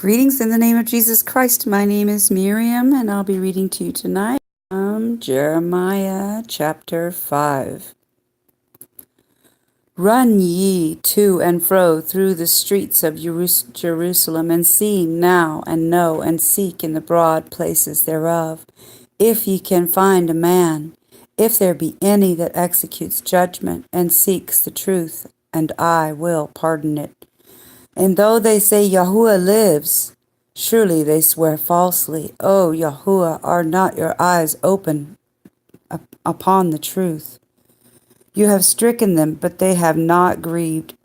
Greetings in the name of Jesus Christ. My name is Miriam, and I'll be reading to you tonight from Jeremiah chapter 5. Run ye to and fro through the streets of Jerusalem, and see now, and know, and seek in the broad places thereof, if ye can find a man, if there be any that executes judgment, and seeks the truth, and I will pardon it. And though they say Yahuwah lives, surely they swear falsely. O Yahuwah, are not your eyes open upon the truth? You have stricken them, but they have not grieved.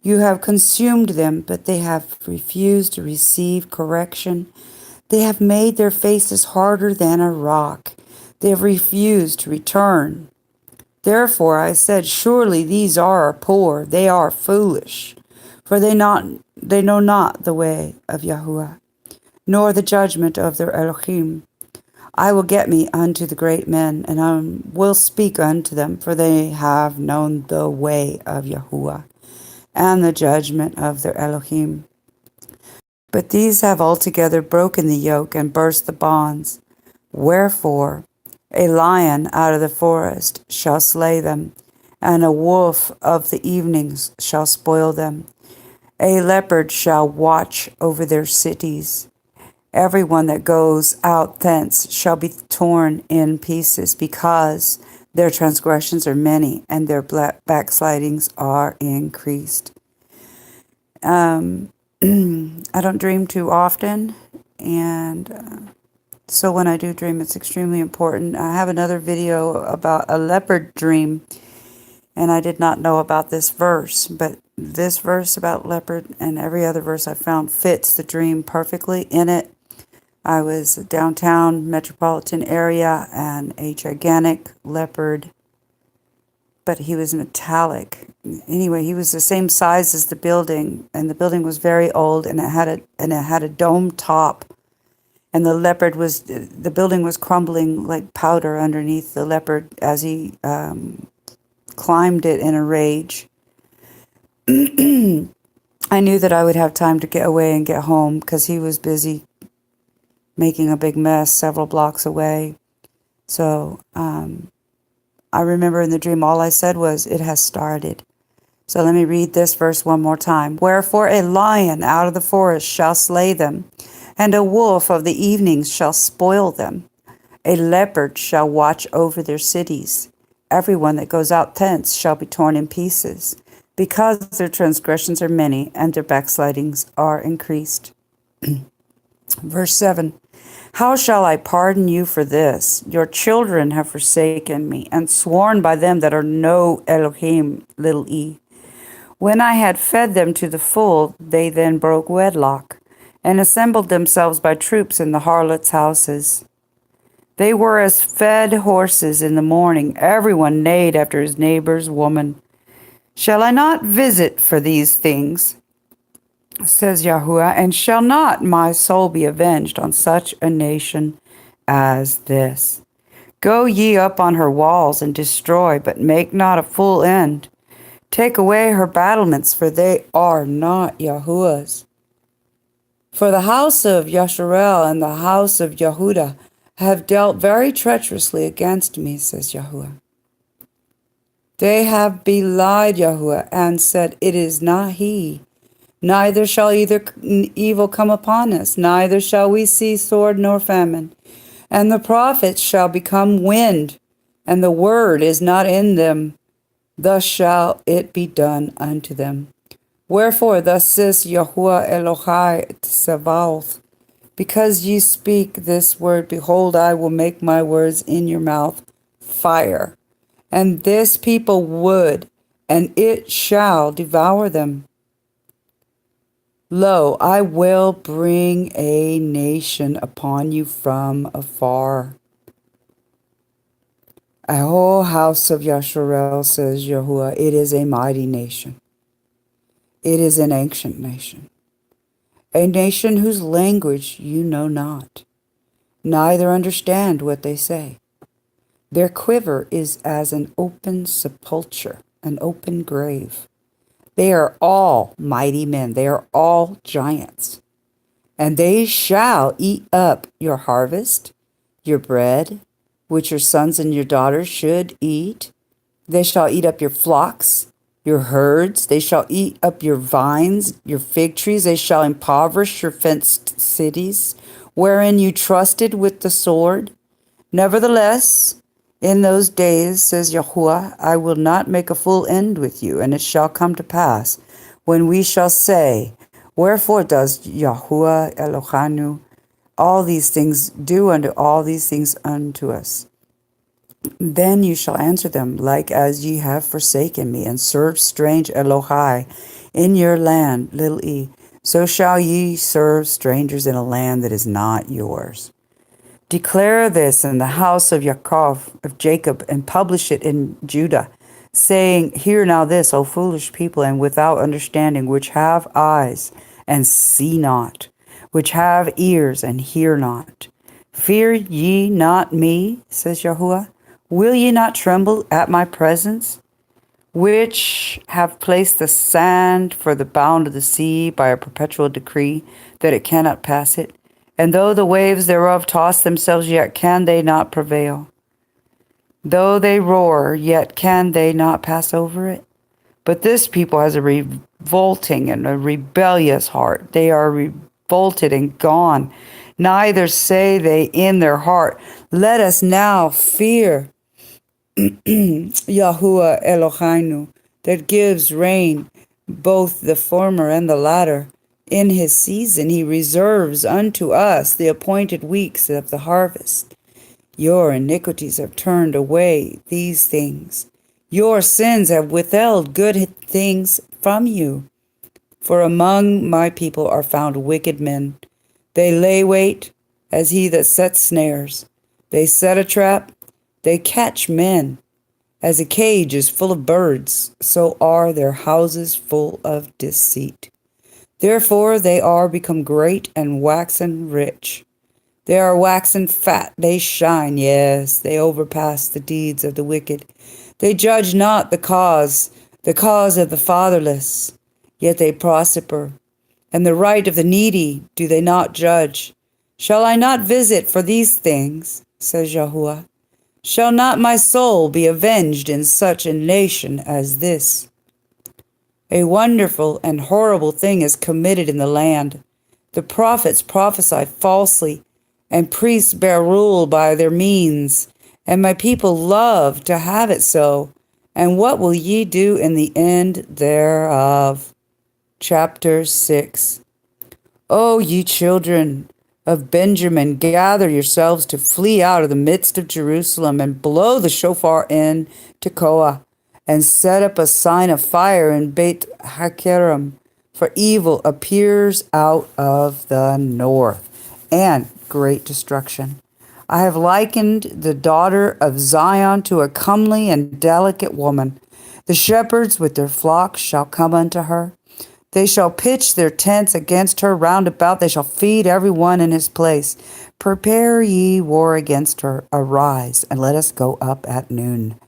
You have consumed them, but they have refused to receive correction. They have made their faces harder than a rock. They have refused to return. Therefore I said, surely these are poor, they are foolish. For they know not the way of Yahuwah, nor the judgment of their Elohim. I will get me unto the great men, and I will speak unto them, for they have known the way of Yahuwah, and the judgment of their Elohim. But these have altogether broken the yoke, and burst the bonds. Wherefore a lion out of the forest shall slay them, and a wolf of the evenings shall spoil them. A leopard shall watch over their cities. Every one that goes out thence shall be torn in pieces, because their transgressions are many, and their backslidings are increased. I don't dream too often, and so when I do dream, it's extremely important. I have another video about a leopard dream, and I did not know about this verse, but this verse about leopard and every other verse I found fits the dream perfectly. In it, I was downtown metropolitan area and a gigantic leopard, but he was metallic. Anyway, he was the same size as the building, and the building was very old, and it had a dome top. And the building was crumbling like powder underneath the leopard as he climbed it in a rage. I knew that I would have time to get away and get home, because he was busy making a big mess several blocks away. So I remember in the dream all I said was, it has started. So let me read this verse one more time. Wherefore a lion out of the forest shall slay them, and a wolf of the evenings shall spoil them. A leopard shall watch over their cities. Every one that goes out thence shall be torn in pieces, because their transgressions are many, and their backslidings are increased. Verse 7. How shall I pardon you for this? Your children have forsaken me, and sworn by them that are no Elohim, little e. When I had fed them to the full, they then broke wedlock, and assembled themselves by troops in the harlots' houses. They were as fed horses in the morning. Everyone neighed after his neighbor's woman. Shall I not visit for these things, says Yahuwah, and shall not my soul be avenged on such a nation as this? Go ye up on her walls and destroy, but make not a full end. Take away her battlements, for they are not Yahuwah's. For the house of Yasharel and the house of Yehudah have dealt very treacherously against me, says Yahuwah. They have belied Yahuwah, and said, it is not he. Neither shall either evil come upon us, neither shall we see sword nor famine. And the prophets shall become wind, and the word is not in them. Thus shall it be done unto them. Wherefore thus says Yahuwah Elohai Tsevaoth, because ye speak this word, behold, I will make my words in your mouth fire, and this people wood, and it shall devour them. Lo, I will bring a nation upon you from afar. A whole house of Yasharel, says Yahuwah, it is a mighty nation. It is an ancient nation. A nation whose language you know not, neither understand what they say. Their quiver is as an open sepulchre, an open grave. They are all mighty men. They are all giants. And they shall eat up your harvest, your bread, which your sons and your daughters should eat. They shall eat up your flocks, your herds. They shall eat up your vines, your fig trees. They shall impoverish your fenced cities, wherein you trusted with the sword. Nevertheless, in those days, says Yahuwah, I will not make a full end with you, and it shall come to pass, when we shall say, wherefore does Yahuwah Elohanu all these things do unto all these things unto us? Then you shall answer them, like as ye have forsaken me, and served strange Elohai in your land, little e. So shall ye serve strangers in a land that is not yours. Declare this in the house of Yaakov, of Jacob, and publish it in Judah, saying, hear now this, O foolish people, and without understanding, which have eyes and see not, which have ears and hear not. Fear ye not me, says Yahuwah? Will ye not tremble at my presence, which have placed the sand for the bound of the sea by a perpetual decree, that it cannot pass it? And though the waves thereof toss themselves, yet can they not prevail. Though they roar, yet can they not pass over it. But this people has a revolting and a rebellious heart. They are revolted and gone. Neither say they in their heart, let us now fear Yahuwah Eloheinu, that gives rain, both the former and the latter. In his season he reserves unto us the appointed weeks of the harvest. Your iniquities have turned away these things. Your sins have withheld good things from you. For among my people are found wicked men. They lay wait as he that sets snares. They set a trap. They catch men. As a cage is full of birds, so are their houses full of deceit. Therefore they are become great and waxen rich. They are waxen fat, they shine, yes, they overpass the deeds of the wicked. They judge not the cause of the fatherless, yet they prosper. And the right of the needy do they not judge. Shall I not visit for these things, says Yahuwah? Shall not my soul be avenged in such a nation as this? A wonderful and horrible thing is committed in the land. The prophets prophesy falsely, and priests bear rule by their means, and my people love to have it so. And what will ye do in the end thereof? Chapter 6. O ye children of Benjamin, gather yourselves to flee out of the midst of Jerusalem, and blow the shofar in Tekoa, and set up a sign of fire in Beit Hakerem, for evil appears out of the north, and great destruction. I have likened the daughter of Zion to a comely and delicate woman. The shepherds with their flocks shall come unto her. They shall pitch their tents against her round about. They shall feed every one in his place. Prepare ye war against her. Arise, and let us go up at noon.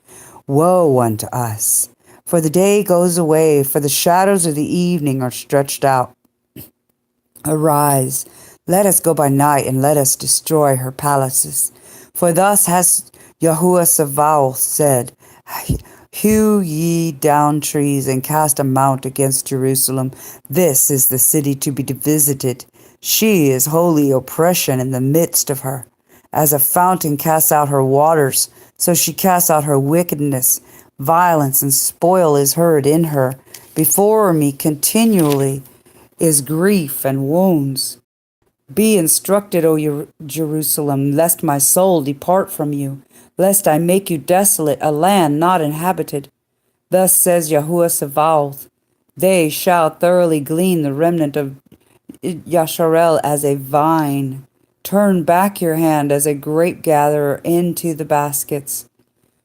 Woe unto us! For the day goes away, for the shadows of the evening are stretched out. Arise, let us go by night, and let us destroy her palaces. For thus has Yahuwah Sabaoth said, hew ye down trees, and cast a mount against Jerusalem. This is the city to be visited. She is holy oppression in the midst of her. As a fountain casts out her waters, so she casts out her wickedness. Violence and spoil is heard in her. Before me continually is grief and wounds. Be instructed, O Jerusalem, lest my soul depart from you, lest I make you desolate, a land not inhabited. Thus says Yahuwah Sabaoth, they shall thoroughly glean the remnant of Yasharel as a vine. Turn back your hand as a grape gatherer into the baskets.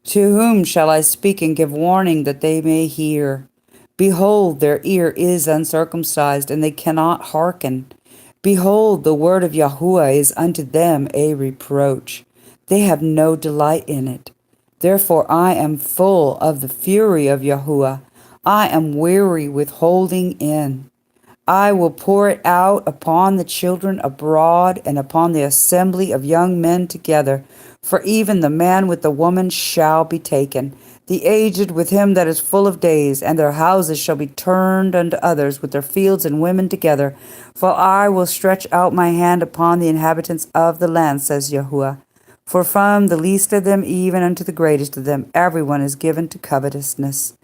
To whom shall I speak and give warning that they may hear? Behold, their ear is uncircumcised, and they cannot hearken. Behold, the word of Yahuwah is unto them a reproach. They have no delight in it. Therefore I am full of the fury of Yahuwah. I am weary with holding in. I will pour it out upon the children abroad and upon the assembly of young men together. For even the man with the woman shall be taken, the aged with him that is full of days, and their houses shall be turned unto others with their fields and women together. For I will stretch out my hand upon the inhabitants of the land, says Yahuwah. For from the least of them even unto the greatest of them everyone is given to covetousness.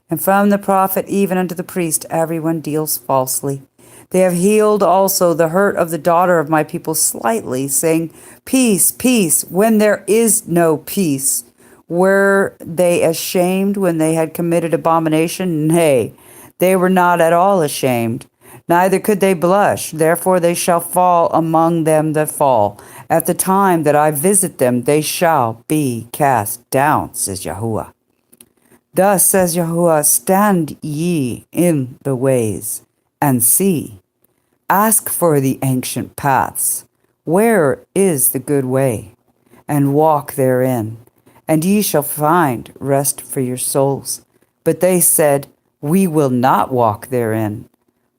And from the prophet even unto the priest everyone deals falsely. They have healed also the hurt of the daughter of my people slightly, saying, Peace, peace, when there is no peace. Were they ashamed when they had committed abomination? Nay, they were not at all ashamed. Neither could they blush. Therefore they shall fall among them that fall. At the time that I visit them, they shall be cast down, says Yahuwah. Thus says Yahuwah, stand ye in the ways, and see. Ask for the ancient paths. Where is the good way? And walk therein, and ye shall find rest for your souls. But they said, we will not walk therein.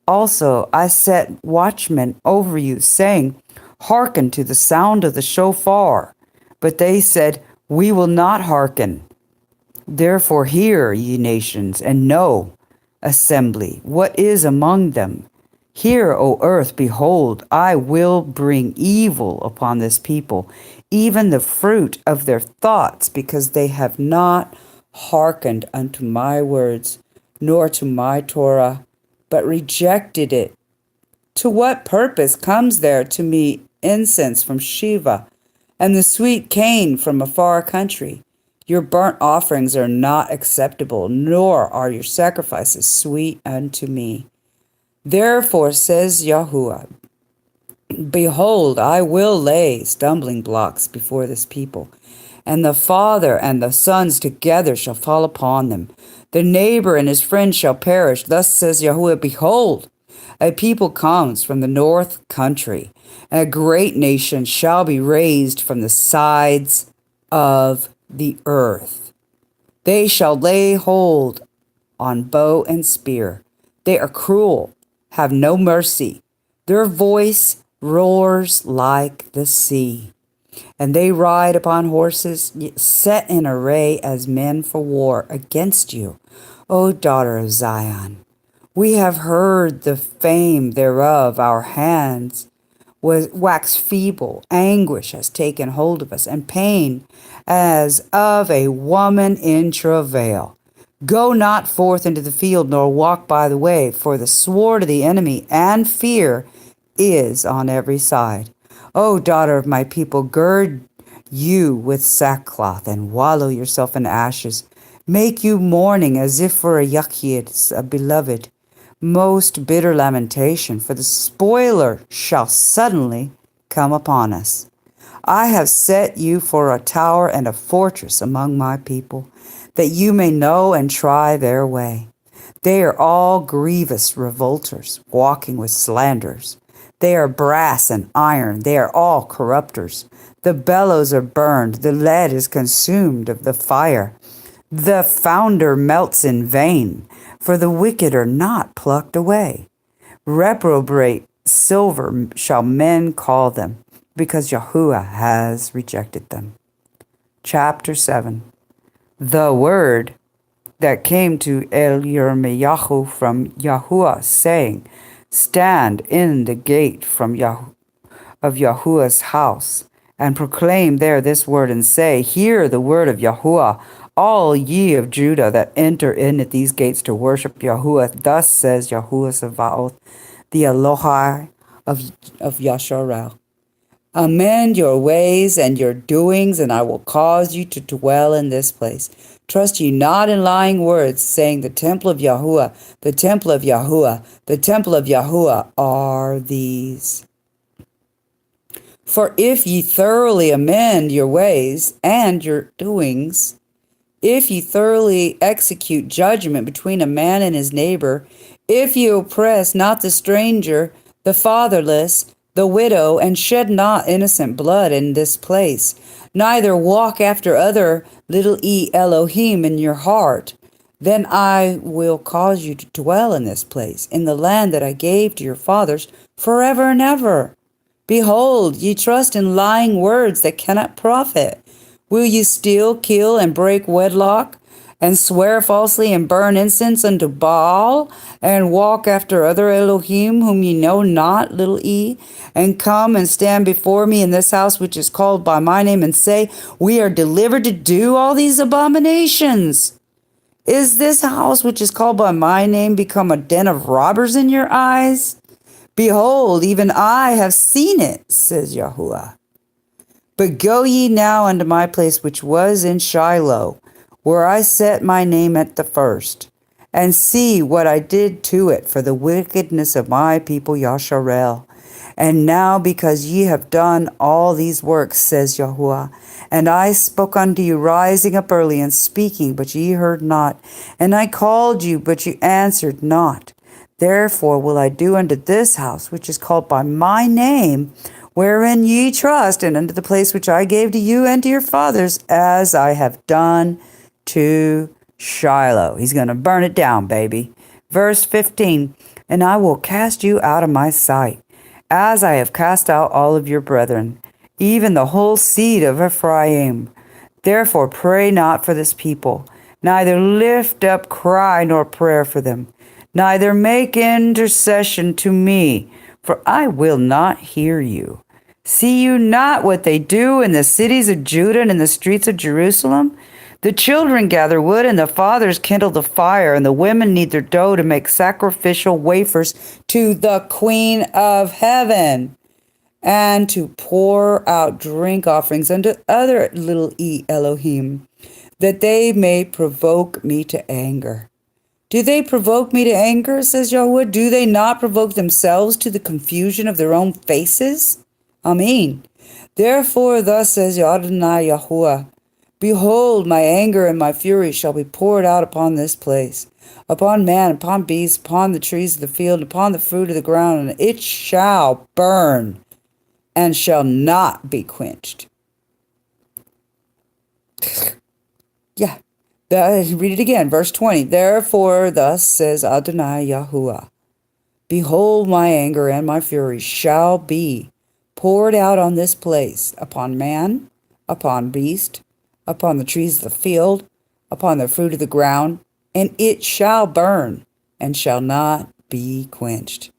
Also I set watchmen over you, saying, hearken to the sound of the shofar. But they said, we will not hearken. Therefore hear, ye nations, and know, assembly, what is among them. Hear, O earth, behold, I will bring evil upon this people, even the fruit of their thoughts, because they have not hearkened unto my words, nor to my Torah, but rejected it. To what purpose comes there to me incense from Shiva, and the sweet cane from a far country? Your burnt offerings are not acceptable, nor are your sacrifices sweet unto me. Therefore says Yahuwah, behold, I will lay stumbling blocks before this people, and the father and the sons together shall fall upon them. The neighbor and his friend shall perish. Thus says Yahuwah, behold, a people comes from the north country, and a great nation shall be raised from the sides of the earth. They shall lay hold on bow and spear. They are cruel, have no mercy. Their voice roars like the sea. And they ride upon horses, set in array as men for war against you, O daughter of Zion. We have heard the fame thereof, our hands wax feeble, anguish has taken hold of us, and pain as of a woman in travail. Go not forth into the field, nor walk by the way, for the sword of the enemy and fear is on every side. O daughter of my people, gird you with sackcloth, and wallow yourself in ashes. Make you mourning as if for a yachid, a beloved. Most bitter lamentation, for the spoiler shall suddenly come upon us. I have set you for a tower and a fortress among my people, that you may know and try their way. They are all grievous revolters, walking with slanders. They are brass and iron, they are all corrupters. The bellows are burned, the lead is consumed of the fire. The founder melts in vain, for the wicked are not plucked away. Reprobate silver shall men call them, because Yahuwah has rejected them. Chapter 7. The word that came to Yirmiyahu from Yahuwah, saying, stand in the gate of Yahuwah's house, and proclaim there this word, and say, hear the word of Yahuwah, all ye of Judah that enter in at these gates to worship Yahuwah. Thus says Yahuwah Sabaoth, the Elohai of Yasharel. Amend your ways and your doings, and I will cause you to dwell in this place. Trust ye not in lying words, saying, the temple of Yahuwah, the temple of Yahuwah, the temple of Yahuwah are these. For if ye thoroughly amend your ways and your doings, if ye thoroughly execute judgment between a man and his neighbor, if ye oppress not the stranger, the fatherless, the widow, and shed not innocent blood in this place, neither walk after other little e Elohim in your heart, then I will cause you to dwell in this place, in the land that I gave to your fathers, forever and ever. Behold, ye trust in lying words that cannot profit. Will ye steal, kill, and break wedlock, and swear falsely, and burn incense unto Baal, and walk after other Elohim whom ye know not, little e, and come and stand before me in this house which is called by my name, and say, we are delivered to do all these abominations? Is this house which is called by my name become a den of robbers in your eyes? Behold, even I have seen it, says Yahuwah. But go ye now unto my place which was in Shiloh, where I set my name at the first, and see what I did to it for the wickedness of my people Yasharel. And now because ye have done all these works, says Yahuwah, and I spoke unto you rising up early and speaking, but ye heard not, and I called you, but ye answered not. Therefore will I do unto this house, which is called by my name, wherein ye trust, and unto the place which I gave to you and to your fathers, as I have done to Shiloh. He's going to burn it down, baby. Verse 15, and I will cast you out of my sight, as I have cast out all of your brethren, even the whole seed of Ephraim. Therefore pray not for this people, neither lift up cry nor prayer for them, neither make intercession to me, for I will not hear you. See you not what they do in the cities of Judah and in the streets of Jerusalem? The children gather wood, and the fathers kindle the fire, and the women knead their dough to make sacrificial wafers to the Queen of Heaven, and to pour out drink offerings unto other little e Elohim, that they may provoke me to anger. Do they provoke me to anger, says Yahweh? Do they not provoke themselves to the confusion of their own faces? Amein. Therefore thus says Adonai Yahuwah, behold, my anger and my fury shall be poured out upon this place, upon man, upon beast, upon the trees of the field, upon the fruit of the ground, and it shall burn, and shall not be quenched. Yeah. Read it again, verse 20. Therefore thus says Adonai Yahuwah, behold, my anger and my fury shall be poured out on this place, upon man, upon beast, upon the trees of the field, upon the fruit of the ground, and it shall burn, and shall not be quenched.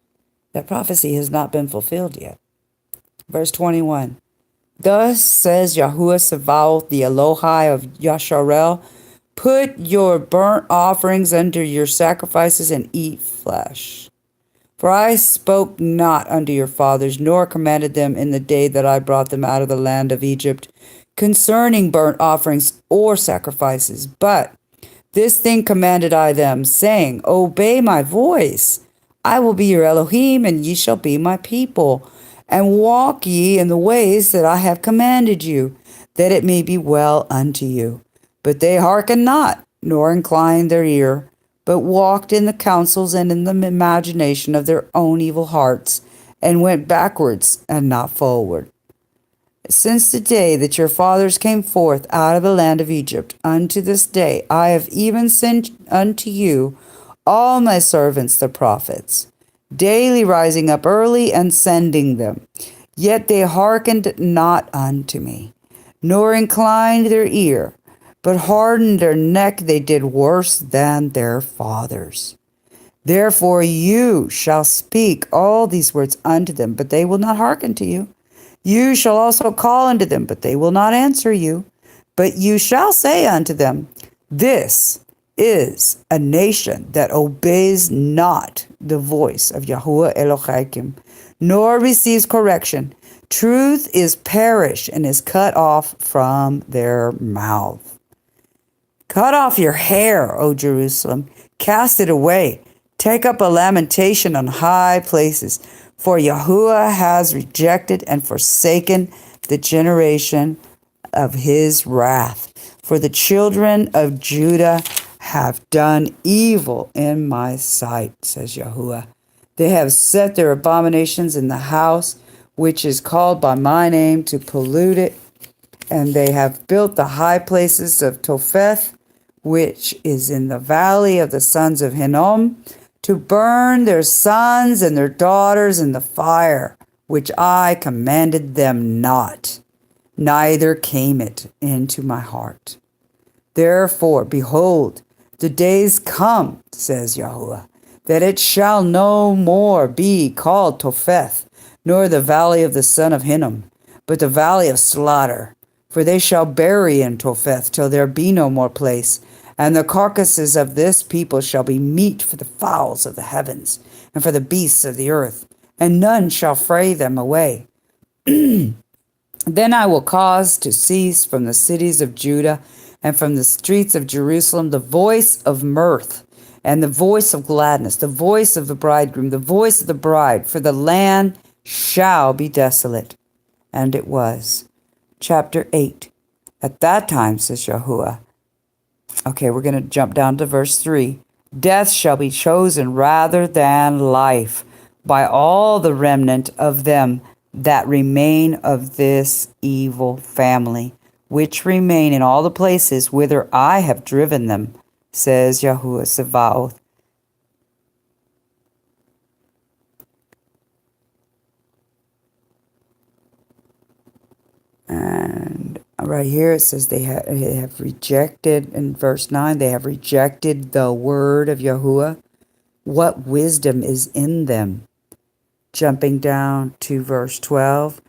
That prophecy has not been fulfilled yet. Verse 21. Thus says Yahuwah Sabaoth, the Elohai of Yasharel, put your burnt offerings under your sacrifices and eat flesh. For I spoke not unto your fathers, nor commanded them in the day that I brought them out of the land of Egypt, concerning burnt offerings or sacrifices. But this thing commanded I them, saying, obey my voice. I will be your Elohim, and ye shall be my people. And walk ye in the ways that I have commanded you, that it may be well unto you. But they hearkened not, nor inclined their ear, but walked in the counsels and in the imagination of their own evil hearts, and went backwards and not forward. Since the day that your fathers came forth out of the land of Egypt, unto this day I have even sent unto you all my servants the prophets, daily rising up early and sending them. Yet they hearkened not unto me, nor inclined their ear, but hardened their neck. They did worse than their fathers. Therefore you shall speak all these words unto them, but they will not hearken to you. You shall also call unto them, but they will not answer you. But you shall say unto them, this is a nation that obeys not the voice of Yahuwah Elohim, nor receives correction. Truth is perished and is cut off from their mouth. Cut off your hair, O Jerusalem, cast it away. Take up a lamentation on high places, for Yahuwah has rejected and forsaken the generation of his wrath. For the children of Judah have done evil in my sight, says Yahuwah. They have set their abominations in the house, which is called by my name, to pollute it. And they have built the high places of Topheth, which is in the valley of the sons of Hinnom, to burn their sons and their daughters in the fire, which I commanded them not, neither came it into my heart. Therefore, behold, the days come, says Yahuwah, that it shall no more be called Topheth, nor the valley of the son of Hinnom, but the valley of slaughter. For they shall bury in Topheth till there be no more place, and the carcasses of this people shall be meat for the fowls of the heavens, and for the beasts of the earth, and none shall fray them away. Then I will cause to cease from the cities of Judah and from the streets of Jerusalem the voice of mirth and the voice of gladness, the voice of the bridegroom, the voice of the bride, for the land shall be desolate. And it was. Chapter 8. At that time, says Yahuwah. Okay, we're going to jump down to verse 3. Death shall be chosen rather than life by all the remnant of them that remain of this evil family, which remain in all the places whither I have driven them, says Yahuwah Sabaoth. And right here it says they have rejected, in verse 9, they have rejected the word of Yahuwah. What wisdom is in them? Jumping down to verse 12.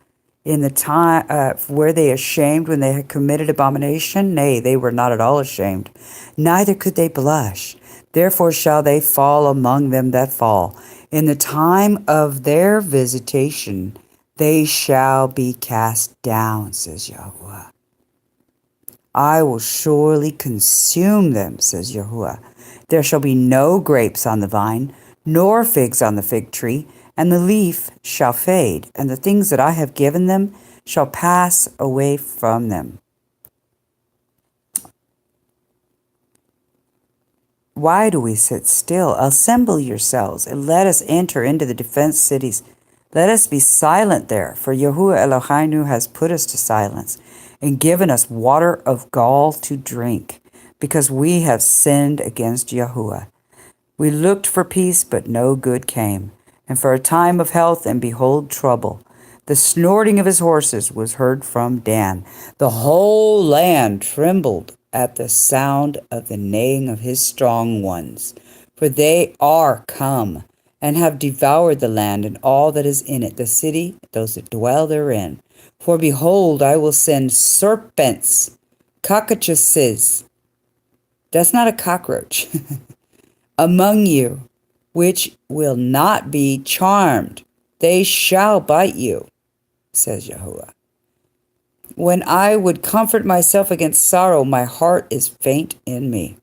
In the time, were they ashamed when they had committed abomination? Nay, they were not at all ashamed. Neither could they blush. Therefore shall they fall among them that fall. In the time of their visitation, they shall be cast down, says Yahuwah. I will surely consume them, says Yahuwah. There shall be no grapes on the vine, nor figs on the fig tree, and the leaf shall fade, and the things that I have given them shall pass away from them. Why do we sit still? Assemble yourselves, and let us enter into the defense cities. Let us be silent there, for Yahuwah Eloheinu has put us to silence, and given us water of gall to drink, because we have sinned against Yahuwah. We looked for peace, but no good came, and for a time of health, and behold trouble. The snorting of his horses was heard from Dan. The whole land trembled at the sound of the neighing of his strong ones. For they are come, and have devoured the land and all that is in it, the city, those that dwell therein. For behold, I will send serpents, cockatrices. That's not a cockroach. Among you, which will not be charmed. They shall bite you, says Yahuwah. When I would comfort myself against sorrow, my heart is faint in me.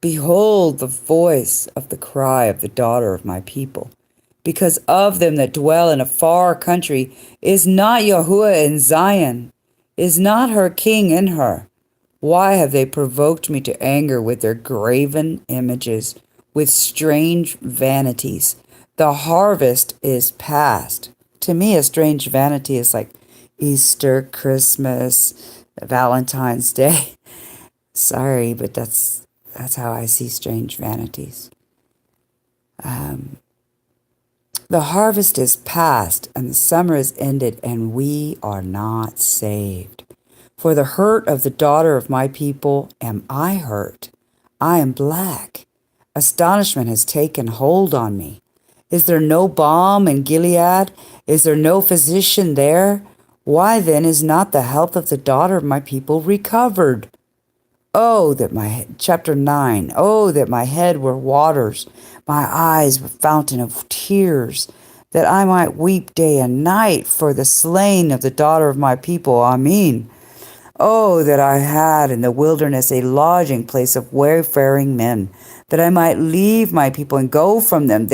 Behold the voice of the cry of the daughter of my people. Because of them that dwell in a far country, is not Yahuwah in Zion? Is not her king in her? Why have they provoked me to anger with their graven images, with strange vanities? The harvest is past. To me, a strange vanity is like Easter, Christmas, Valentine's Day. Sorry, but that's how I see strange vanities. The harvest is past, and the summer is ended, and we are not saved. For the hurt of the daughter of my people am I hurt. I am black. Astonishment has taken hold on me. Is there no balm in Gilead? Is there no physician there? Why then is not the health of the daughter of my people recovered? Oh, that chapter 9, oh, that my head were waters, my eyes were fountain of tears, that I might weep day and night for the slain of the daughter of my people. Amein. Oh, that I had in the wilderness a lodging place of wayfaring men, that I might leave my people and go from them.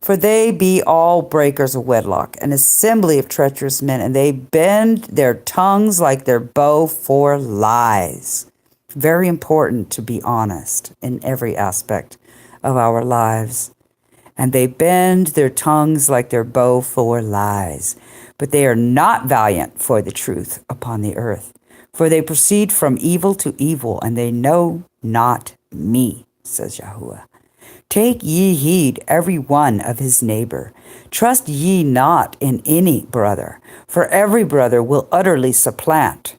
For they be all breakers of wedlock, an assembly of treacherous men, and they bend their tongues like their bow for lies. Very important to be honest in every aspect of our lives. And they bend their tongues like their bow for lies. But they are not valiant for the truth upon the earth. For they proceed from evil to evil, and they know not me, says Yahuwah. Take ye heed every one of his neighbor. Trust ye not in any brother, for every brother will utterly supplant.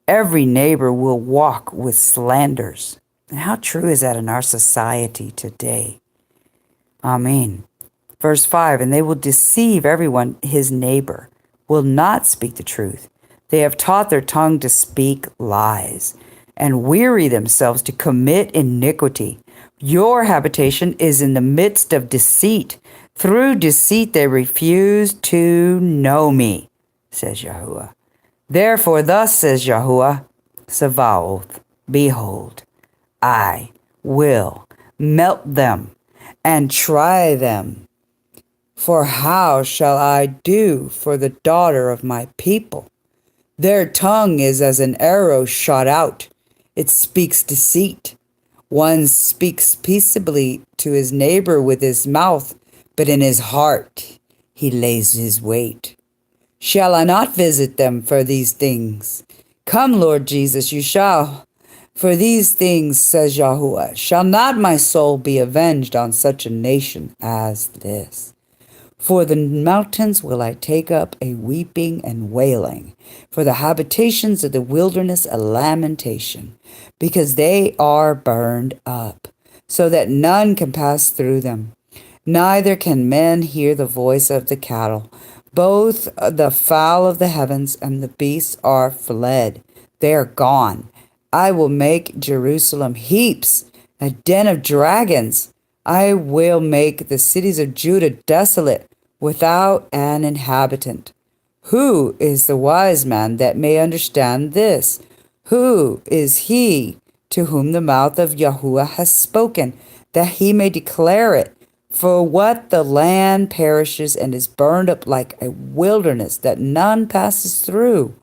Every neighbor will walk with slanders. And how true is that in our society today? Amen. Verse 5, and they will deceive everyone his neighbor, will not speak the truth. They have taught their tongue to speak lies, and weary themselves to commit iniquity. Your habitation is in the midst of deceit. Through deceit they refuse to know me, says Yahuwah. Therefore thus says Yahuwah, Sabaoth, behold, I will melt them and try them. For how shall I do for the daughter of my people? Their tongue is as an arrow shot out. It speaks deceit. One speaks peaceably to his neighbor with his mouth, but in his heart he lays his weight. Shall I not visit them for these things? Come, Lord Jesus, you shall. For these things, says Yahuwah, shall not my soul be avenged on such a nation as this. For the mountains will I take up a weeping and wailing, for the habitations of the wilderness a lamentation, because they are burned up, so that none can pass through them. Neither can men hear the voice of the cattle. Both the fowl of the heavens and the beasts are fled. They are gone. I will make Jerusalem heaps, a den of dragons. I will make the cities of Judah desolate, without an inhabitant. Who is the wise man that may understand this? Who is he to whom the mouth of Yahuwah has spoken, that he may declare it? For what the land perishes and is burned up like a wilderness that none passes through.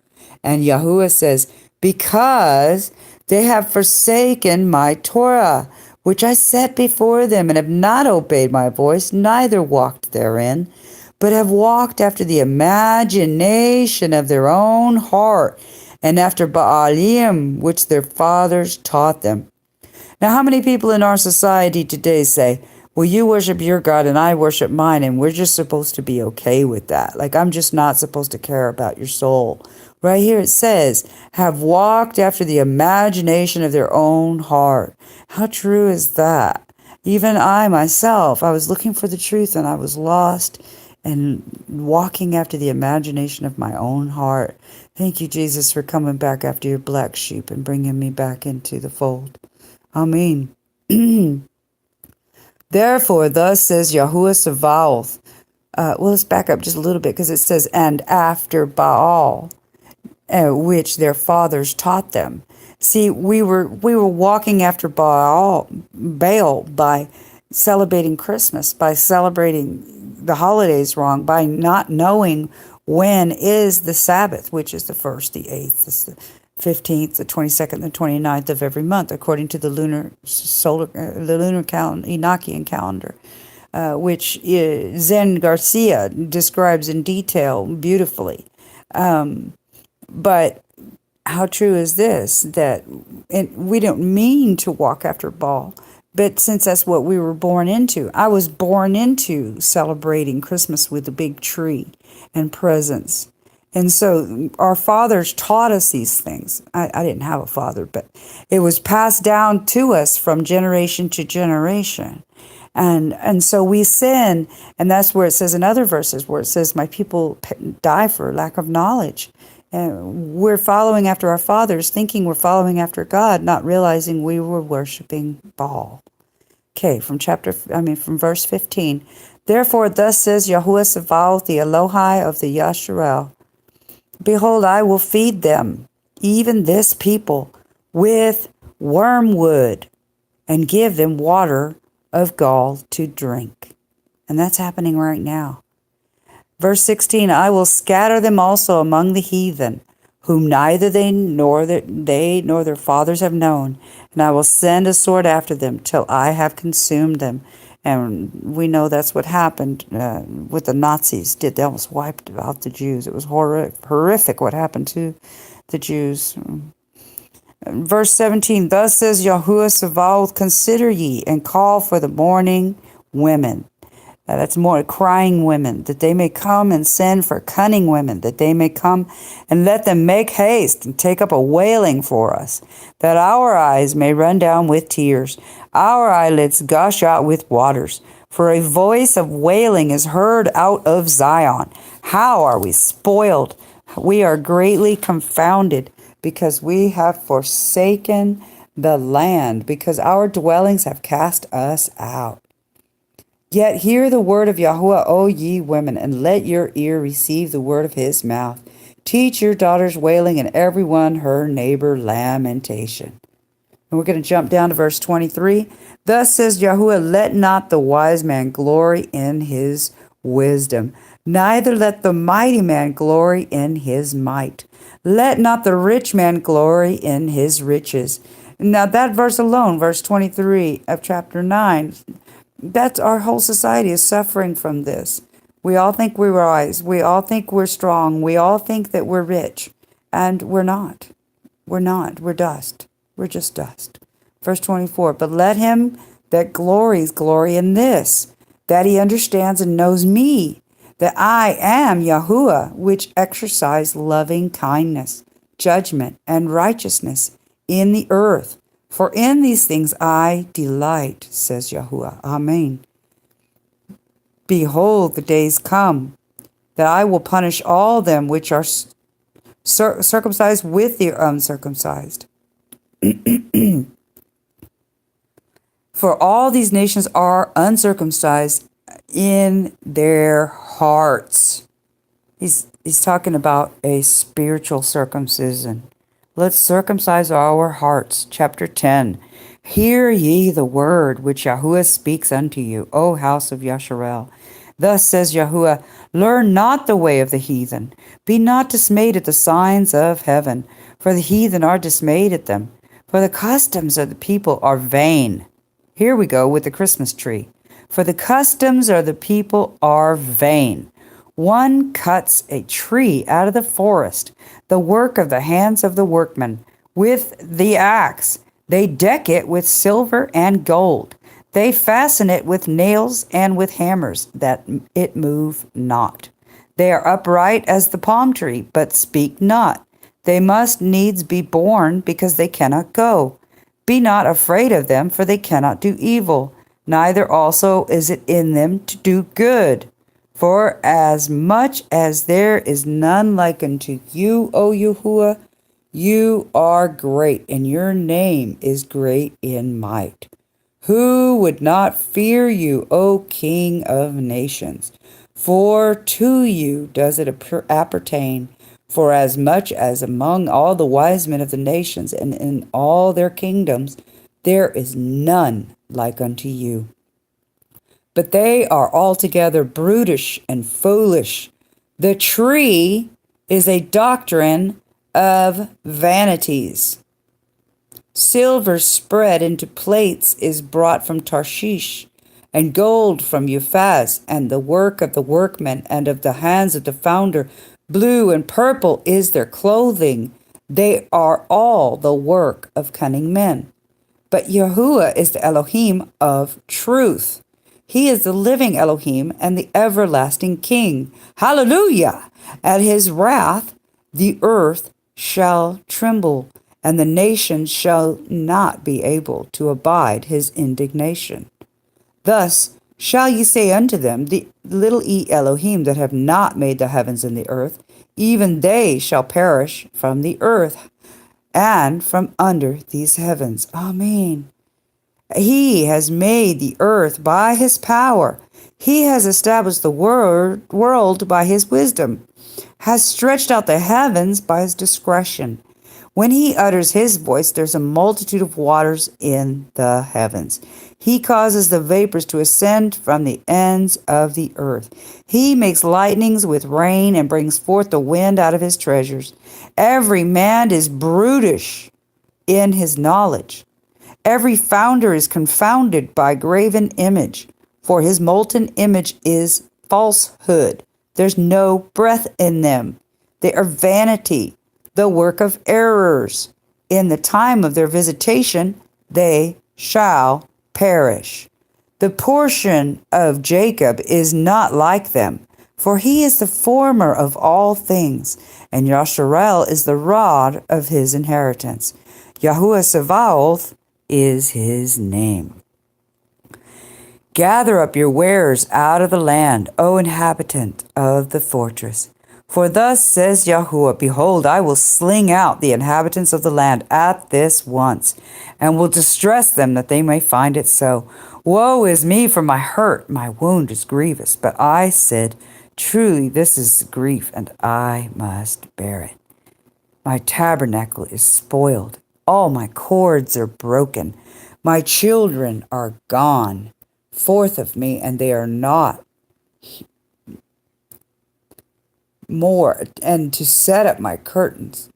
And Yahuwah says, because they have forsaken my Torah, which I set before them, and have not obeyed my voice, neither walked therein, but have walked after the imagination of their own heart, and after Baalim, which their fathers taught them. Now, how many people in our society today say, well, you worship your God and I worship mine, and we're just supposed to be okay with that? Like, I'm just not supposed to care about your soul. Right here it says, have walked after the imagination of their own heart. How true is that? Even I myself, I was looking for the truth and I was lost and walking after the imagination of my own heart. Thank you, Jesus, for coming back after your black sheep and bringing me back into the fold. Amen. Therefore, thus says Yahuwah Sabaoth. Let's back up just a little bit, because it says, and after Baal, which their fathers taught them. See, we were walking after Baal by celebrating Christmas, by celebrating the holidays wrong, by not knowing when is the Sabbath, which is the 1st, the 8th, the 15th, the 22nd, the 29th of every month, according to the lunar calendar, Enochian calendar, which Zen Garcia describes in detail beautifully. But how true is this? That we don't mean to walk after Baal, but since that's what we were born into, I was born into celebrating Christmas with a big tree and presents. And so our fathers taught us these things. I didn't have a father, but it was passed down to us from generation to generation. And so we sin, and that's where it says in other verses, where it says, my people die for lack of knowledge. And we're following after our fathers, thinking we're following after God, not realizing we were worshiping Baal. Okay, from verse 15. Therefore, thus says Yahuwah Sabaoth, the Elohai of the Yasharel, behold, I will feed them, even this people, with wormwood, and give them water of gall to drink. And that's happening right now. Verse 16, I will scatter them also among the heathen, whom neither they nor their fathers have known, and I will send a sword after them till I have consumed them, And we know that's what happened with the Nazis. They almost wiped out the Jews. It was horrific what happened to the Jews. Verse 17, thus says Yahuwah Sabaoth, consider ye and call for the mourning women. That's more crying women, that they may come, and send for cunning women, that they may come, and let them make haste and take up a wailing for us, that our eyes may run down with tears, our eyelids gush out with waters. For a voice of wailing is heard out of Zion. How are we spoiled? We are greatly confounded, because we have forsaken the land, because our dwellings have cast us out. Yet hear the word of Yahuwah, O ye women, and let your ear receive the word of his mouth. Teach your daughters wailing, and every one her neighbor lamentation. And we're going to jump down to verse 23. Thus says Yahuwah, let not the wise man glory in his wisdom, neither let the mighty man glory in his might. Let not the rich man glory in his riches. Now that verse alone, verse 23 of chapter 9, that's our whole society is suffering from this. We all think we're wise. We all think we're strong. We all think that we're rich. And we're not. We're not. We're dust. We're just dust. Verse 24, but let him that glories glory in this, that he understands and knows me, that I am Yahuwah, which exercise loving kindness, judgment, and righteousness in the earth. For in these things I delight, says Yahuwah. Amein. Behold, the days come, that I will punish all them which are circumcised with the uncircumcised. For all these nations are uncircumcised in their hearts. He's talking about a spiritual circumcision. Let's circumcise our hearts. Chapter 10. Hear ye the word which Yahuwah speaks unto you, O house of Yasharel. Thus says Yahuwah, learn not the way of the heathen. Be not dismayed at the signs of heaven, for the heathen are dismayed at them. For the customs of the people are vain. Here we go with the Christmas tree. For the customs of the people are vain. One cuts a tree out of the forest, the work of the hands of the workmen, with the axe. They deck it with silver and gold. They fasten it with nails and with hammers, that it move not. They are upright as the palm tree, but speak not. They must needs be born, because they cannot go. Be not afraid of them, for they cannot do evil. Neither also is it in them to do good. For as much as there is none like unto you, O Yahuwah, you are great, and your name is great in might. Who would not fear you, O King of nations? For to you does it appertain. For as much as among all the wise men of the nations and in all their kingdoms, there is none like unto you. But they are altogether brutish and foolish. The tree is a doctrine of vanities. Silver spread into plates is brought from Tarshish, and gold from Uphaz, and the work of the workmen and of the hands of the founder. Blue and purple is their clothing. They are all the work of cunning men. But Yahuwah is the Elohim of truth. He is the living Elohim and the everlasting King. Hallelujah! At his wrath the earth shall tremble, and the nations shall not be able to abide his indignation. Thus shall ye say unto them, the little e Elohim that have not made the heavens and the earth, even they shall perish from the earth and from under these heavens. Amen. He has made the earth by his power. He has established the world by his wisdom, has stretched out the heavens by his discretion. When he utters his voice, there's a multitude of waters in the heavens. He causes the vapors to ascend from the ends of the earth. He makes lightnings with rain and brings forth the wind out of his treasures. Every man is brutish in his knowledge. Every founder is confounded by graven image. For his molten image is falsehood. There's no breath in them. They are vanity, the work of errors. In the time of their visitation, they shall perish. The portion of Jacob is not like them, for he is the former of all things, and Yasharel is the rod of his inheritance. Yahuwah Sabaoth is his name. Gather up your wares out of the land, O inhabitant of the fortress. For thus says Yahuwah, behold, I will sling out the inhabitants of the land at this once, and will distress them that they may find it so. Woe is me for my hurt, my wound is grievous. But I said, truly this is grief, and I must bear it. My tabernacle is spoiled, all my cords are broken, my children are gone forth of me, and they are not more, and to set up my curtains.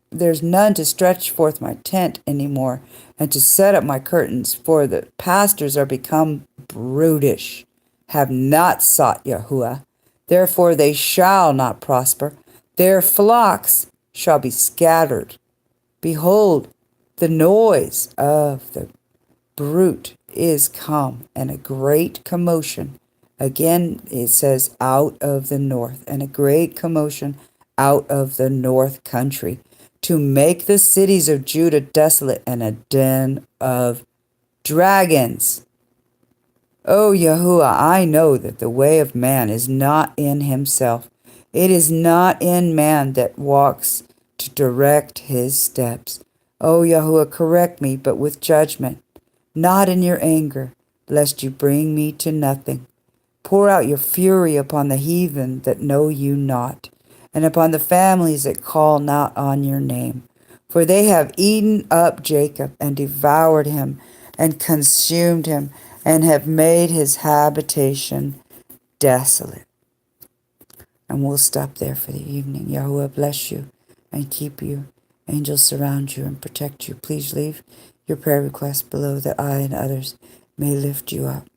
There's none to stretch forth my tent any more, and to set up my curtains, for the pastors are become brutish, have not sought Yahuwah. Therefore they shall not prosper. Their flocks shall be scattered. Behold, the noise of the brute is come, and a great commotion. Again, it says, out of the north, and a great commotion out of the north country, to make the cities of Judah desolate, and a den of dragons. O Yahuwah, I know that the way of man is not in himself. It is not in man that walks to direct his steps. O Yahuwah, correct me, but with judgment, not in your anger, lest you bring me to nothing. Pour out your fury upon the heathen that know you not, and upon the families that call not on your name. For they have eaten up Jacob, and devoured him, and consumed him, and have made his habitation desolate. And we'll stop there for the evening. Yahuwah bless you and keep you. Angels surround you and protect you. Please leave your prayer requests below that I and others may lift you up.